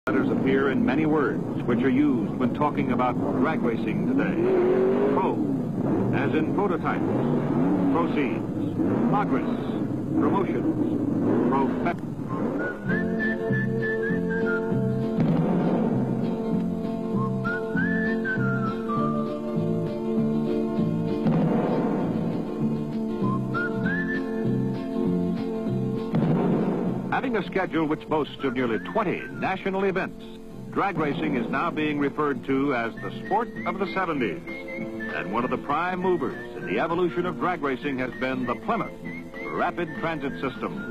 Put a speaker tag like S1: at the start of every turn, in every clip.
S1: Letters appear in many words which are used when talking about drag racing today. Pro, as in prototypes, proceeds, progress, promotions, Having a schedule which boasts of nearly 20 national events, drag racing is now being referred to as the sport of the 70s. And one of the prime movers in the evolution of drag racing has been the Plymouth Rapid Transit System.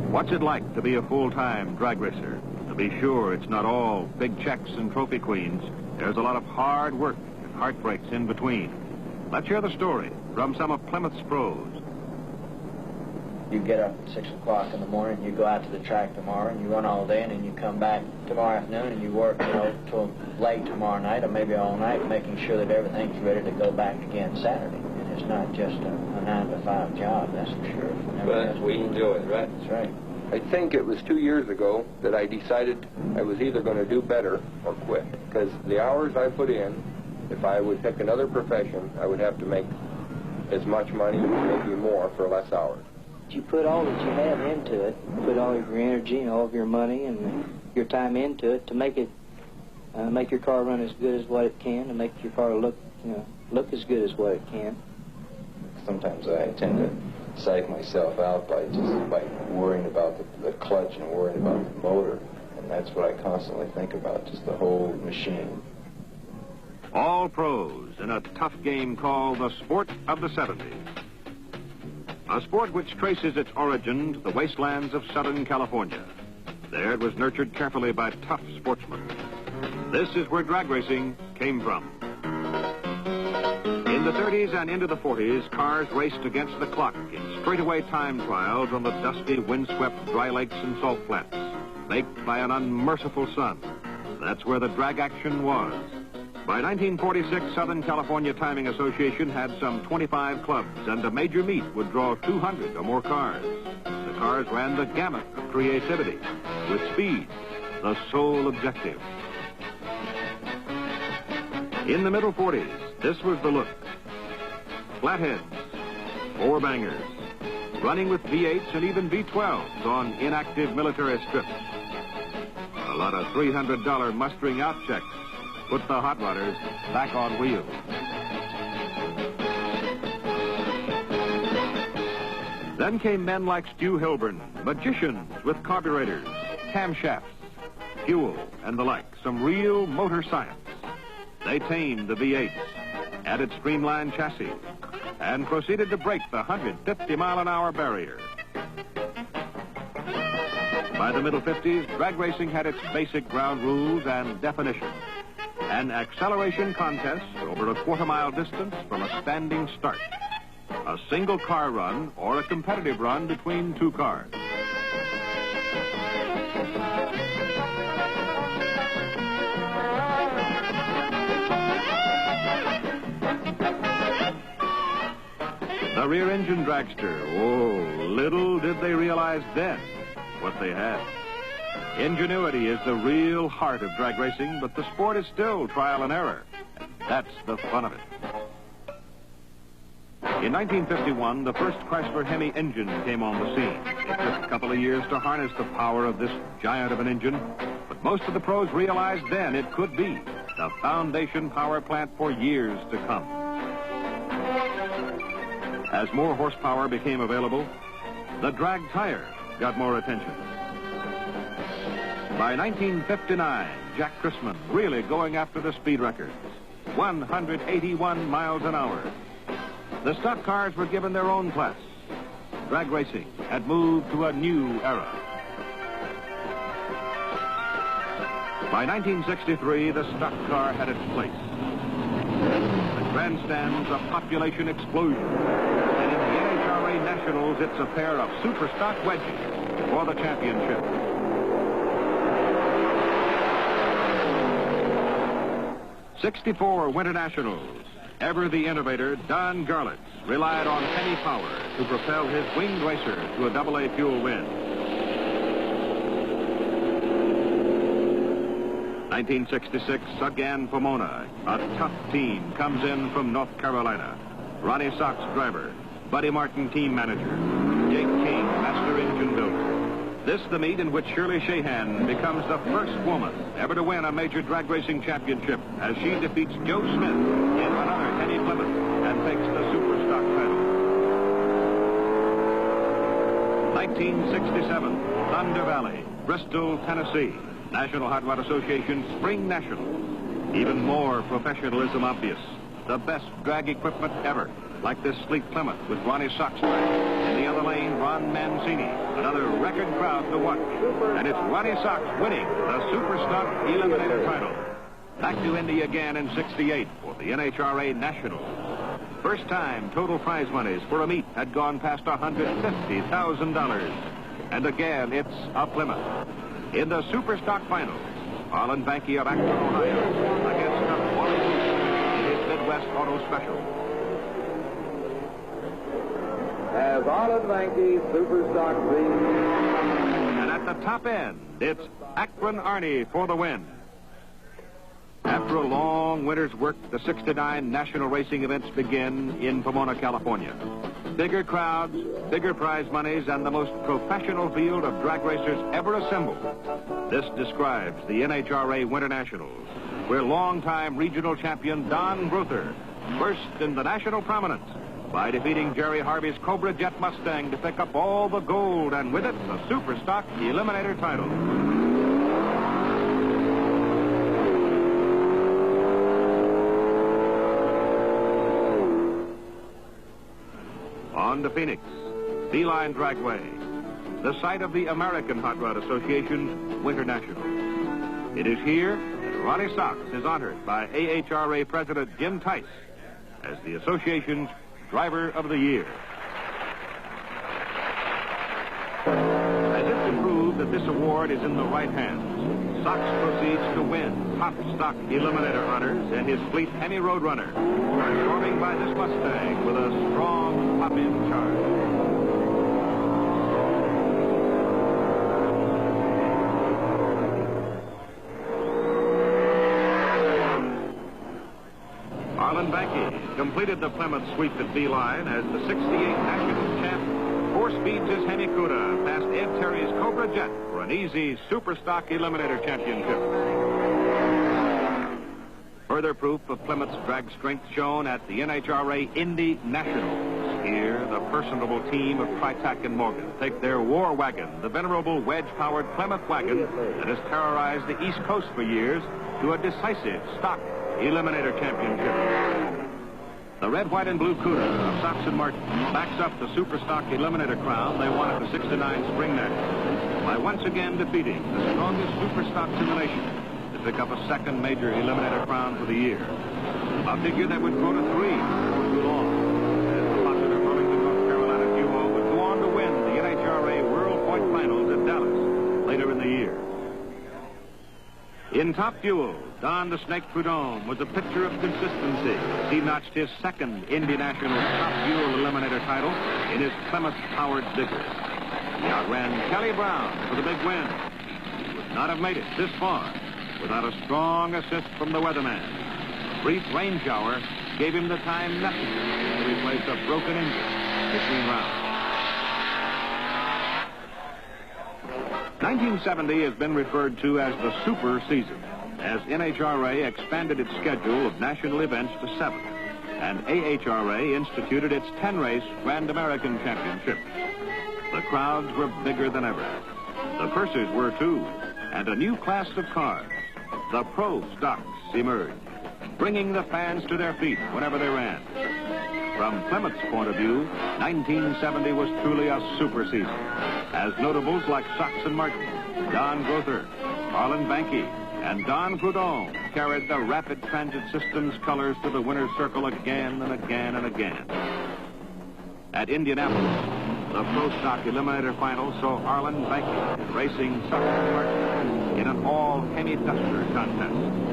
S1: What's it like to be a full-time drag racer? To be sure, it's not all big checks and trophy queens. There's a lot of hard work and heartbreaks in between. Let's hear the story from some of Plymouth's pros.
S2: You get up at 6 o'clock in the morning, you go out to the track tomorrow, and you run all day, and then you come back tomorrow afternoon, and you work, till late tomorrow night, or maybe all night, making sure that everything's ready to go back again Saturday. And it's not just a 9-to-5 job, that's for sure.
S3: But we enjoy it, right?
S2: That's right.
S3: I think it was 2 years ago that I decided I was either going to do better or quit. Because the hours I put in, if I would pick another profession, I would have to make as much money, maybe more, for less hours.
S4: You put all that you have into it, put all of your energy and all of your money and your time into it to make it, make your car run as good as what it can, and make your car look as good as what it can.
S5: Sometimes I tend to psych myself out by worrying about the clutch and worrying about the motor, and that's what I constantly think about, just the whole machine.
S1: All pros in a tough game called the sport of the 70s. A sport which traces its origin to the wastelands of Southern California. There it was nurtured carefully by tough sportsmen. This is where drag racing came from. In the 30s and into the 40s, cars raced against the clock in straightaway time trials on the dusty, windswept dry lakes and salt flats, baked by an unmerciful sun. That's where the drag action was. By 1946, Southern California Timing Association had some 25 clubs, and a major meet would draw 200 or more cars. The cars ran the gamut of creativity, with speed the sole objective. In the middle 40s, this was the look. Flatheads, four-bangers, running with V8s and even V12s on inactive military strips. A lot of $300 mustering out checks put the hot rodders back on wheels. Then came men like Stu Hilburn, magicians with carburetors, camshafts, fuel, and the like, some real motor science. They tamed the V8s, added streamlined chassis, and proceeded to break the 150-mile-an-hour barrier. By the middle 50s, drag racing had its basic ground rules and definition. An acceleration contest over a quarter-mile distance from a standing start. A single car run or a competitive run between two cars. The rear-engine dragster, oh, little did they realize then what they had. Ingenuity is the real heart of drag racing, but the sport is still trial and error. That's the fun of it. In 1951, the first Chrysler Hemi engine came on the scene. It took a couple of years to harness the power of this giant of an engine, but most of the pros realized then it could be the foundation power plant for years to come. As more horsepower became available, the drag tire got more attention. By 1959, Jack Chrisman really going after the speed records. 181 miles an hour. The stock cars were given their own class. Drag racing had moved to a new era. By 1963, the stock car had its place. The grandstand's a population explosion. And in the NHRA Nationals, it's a pair of super stock wedges for the championship. '64 Winter Nationals. Ever the innovator, Don Garlitz relied on penny power to propel his winged racer to a AA fuel win. 1966, again Pomona. A tough team comes in from North Carolina. Ronnie Sox driver, Buddy Martin team manager, Jake King master engine builder. This the meet in which Shirley Shahan becomes the first woman ever to win a major drag racing championship as she defeats Joe Smith in another Henny Plymouth and takes the super stock title. 1967, Thunder Valley, Bristol, Tennessee. National Hot Rod Association Spring Nationals. Even more professionalism obvious. The best drag equipment ever, like this sleek Plymouth with Ronnie Sox drag. In the other lane, Ron Mancini. Another record crowd to watch. And it's Ronnie Sox winning the Super Stock Eliminator title. Back to Indy again in '68 for the NHRA Nationals. First time total prize monies for a meet had gone past $150,000. And again, it's a Plymouth. In the Super Stock Finals, Arlen Banky of Akron, Ohio, against a Wally Booth in his Midwest Auto Special.
S6: As Arlen Banky, Super Stock leads.
S1: And at the top end, it's Akron Arnie for the win. After a long winter's work, the '69 national racing events begin in Pomona, California. Bigger crowds, bigger prize monies, and the most professional field of drag racers ever assembled. This describes the NHRA Winter Nationals, where longtime regional champion Don Grother burst into national prominence by defeating Jerry Harvey's Cobra Jet Mustang to pick up all the gold, and with it, the Super Stock Eliminator title. On to Phoenix, Beeline Dragway, the site of the American Hot Rod Association's Winter Nationals. It is here that Ronnie Sox is honored by AHRA President Jim Tice as the association's Driver of the Year. As if to prove that this award is in the right hands, Sox proceeds to win Top Stock Eliminator honors and his fleet Hemi Roadrunner, storming by this Mustang with a strong pop-in charge. Arlen Banky completed the Plymouth sweep at Beeline as the '68 National Champ. Four-speeds his Hemi Cuda past Ed Terry's Cobra Jet for an easy Super Stock Eliminator Championship. Further proof of Plymouth's drag strength shown at the NHRA Indy Nationals. Here, the personable team of Tritac and Morgan take their war wagon, the venerable wedge-powered Plymouth wagon that has terrorized the East Coast for years, to a decisive stock Eliminator Championship. The red, white, and blue Cuda of Sox and Martin backs up the Super Stock Eliminator crown they won at the '69 Spring Nationals by once again defeating the strongest Super Stocks in the nation to pick up a second major Eliminator crown for the year. A figure that would grow to 3 before too long, as the popular Burlington, North Carolina duo would go on to win the NHRA World Point Finals at Dallas later in the year. In Top Fuel, Don the Snake Prudhomme was a picture of consistency. He notched his second Indy National Top Fuel Eliminator title in his Plymouth-powered Digger. He outran Kelly Brown for the big win. He would not have made it this far without a strong assist from the weatherman. A brief rain shower gave him the time necessary to replace a broken engine between rounds. 1970 has been referred to as the Super Season, as NHRA expanded its schedule of national events to 7, and AHRA instituted its 10-race Grand American Championship. The crowds were bigger than ever. The purses were too, and a new class of cars, the Pro Stocks, emerged, bringing the fans to their feet whenever they ran. From Plymouth's point of view, 1970 was truly a super season, as notables like Sox and Martin, Don Grother, Arlen Banky, And Don Prudhomme carried the Rapid Transit System's colors to the winner's circle again and again and again. At Indianapolis, the Pro Stock Eliminator Final saw Arlen Banky racing Sucker Martin in an all-Hemi Duster contest.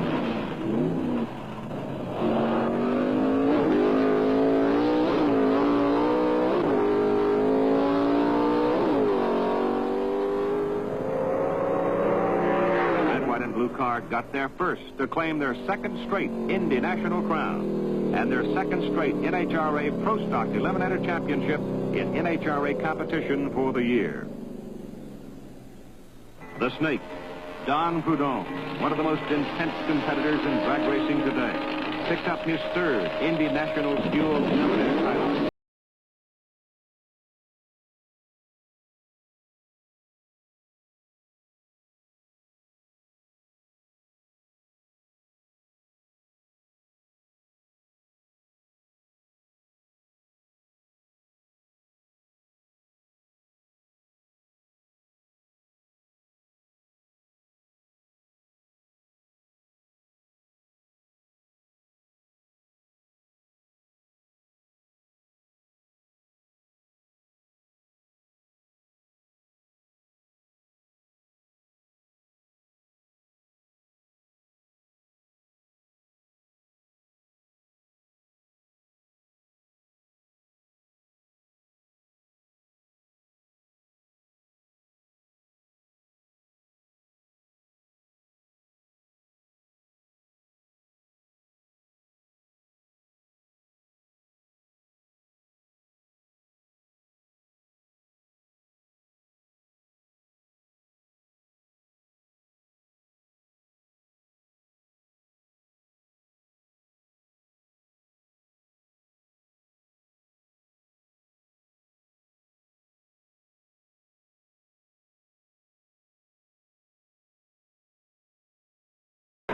S1: Blue car got there first to claim their second straight Indy National crown and their second straight NHRA Pro Stock Eliminator Championship in NHRA competition for the year. The Snake, Don Prudhomme, one of the most intense competitors in drag racing today, picked up his third Indy National Dual Eliminator title.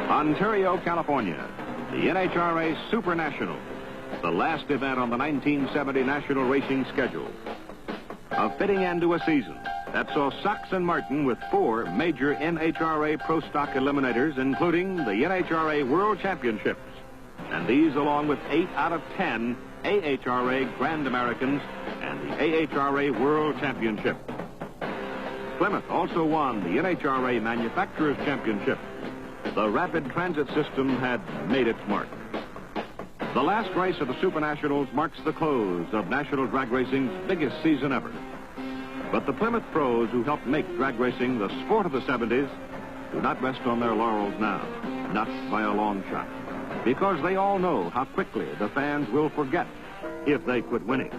S1: Ontario, California, the NHRA Super National, the last event on the 1970 national racing schedule. A fitting end to a season that saw Sox and Martin with 4 major NHRA Pro Stock Eliminators, including the NHRA World Championships, and these along with 8 out of 10 AHRA Grand Americans and the AHRA World Championship. Plymouth also won the NHRA Manufacturers Championship. The Rapid Transit System had made its mark. The last race of the Super Nationals marks the close of National Drag Racing's biggest season ever. But the Plymouth pros who helped make drag racing the sport of the 70s do not rest on their laurels now, not by a long shot, because they all know how quickly the fans will forget if they quit winning.